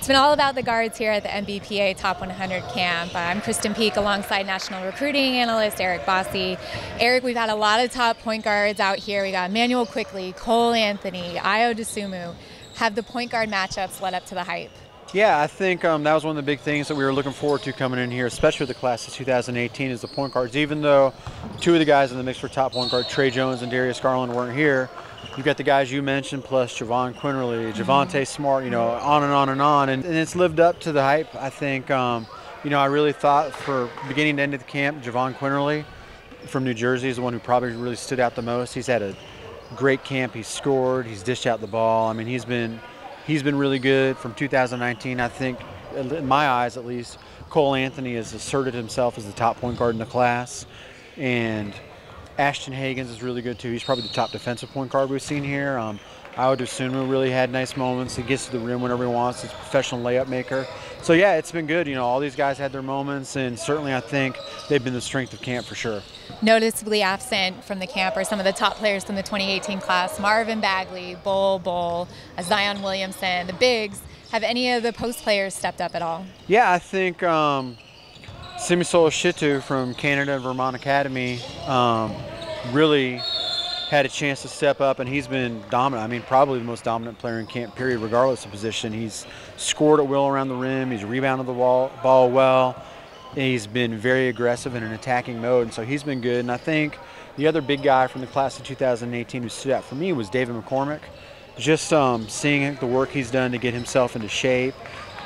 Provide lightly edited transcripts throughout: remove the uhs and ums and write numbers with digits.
It's been all about the guards here at the NBPA Top 100 Camp. I'm Krysten alongside National Recruiting Analyst Eric Bossi. Eric, we've had a lot of top point guards out here. We got Emmanuel Quickley, Cole Anthony, Ayo Dosunmu. Have the point guard matchups led up to the hype? Yeah, I think that was one of the big things that we were looking forward to coming in here, especially with the class of 2018, is the point guards. Even though two of the guys in the mix for top point guard, Trey Jones and Darius Garland, weren't here, you've got the guys you mentioned, plus Jahvon Quinerly, Javonte Smart, on and on and on. And it's lived up to the hype. I think, I really thought for beginning to end of the camp, Jahvon Quinerly from New Jersey is the one who probably really stood out the most. He's had a great camp. He's scored. He's dished out the ball. I mean, he's been really good from 2019. I think, in my eyes at least, Cole Anthony has asserted himself as the top point guard in the class. And Ashton Hagans is really good too. He's probably the top defensive point guard we've seen here. Ayo Dosunmu really had nice moments. He gets to the rim whenever he wants. He's a professional layup maker. So yeah, it's been good. All these guys had their moments, and certainly I think they've been the strength of camp for sure. Noticeably absent from the camp are some of the top players from the 2018 class: Marvin Bagley, Bol, Zion Williamson, the bigs. Have any of the post players stepped up at all? Yeah, I think Simisola Shittu from Canada and Vermont Academy really had a chance to step up, and he's been dominant. I mean, probably the most dominant player in camp, period, regardless of position. He's scored at will around the rim. He's rebounded the ball well. He's been very aggressive in an attacking mode, and so he's been good. And I think the other big guy from the class of 2018 who stood out for me was David McCormick. Just seeing the work he's done to get himself into shape.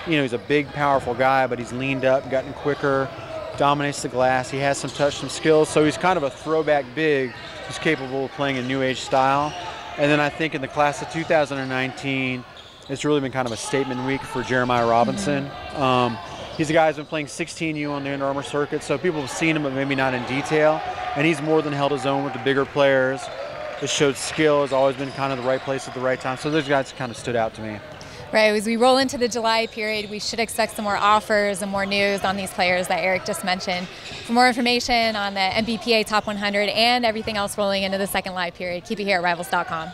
He's a big, powerful guy, but he's leaned up, gotten quicker, dominates the glass. He has some touch, some skills, so he's kind of a throwback big who's capable of playing a new age style. And then I think in the class of 2019, it's really been kind of a statement week for Jeremiah Robinson. He's a guy who's been playing 16U on the Under Armour circuit, so people have seen him, but maybe not in detail. And he's more than held his own with the bigger players. Has showed skill, has always been kind of the right place at the right time. So those guys kind of stood out to me. Right, as we roll into the July period, we should expect some more offers and more news on these players that Eric just mentioned. For more information on the NBPA Top 100 and everything else rolling into the second live period, keep it here at Rivals.com.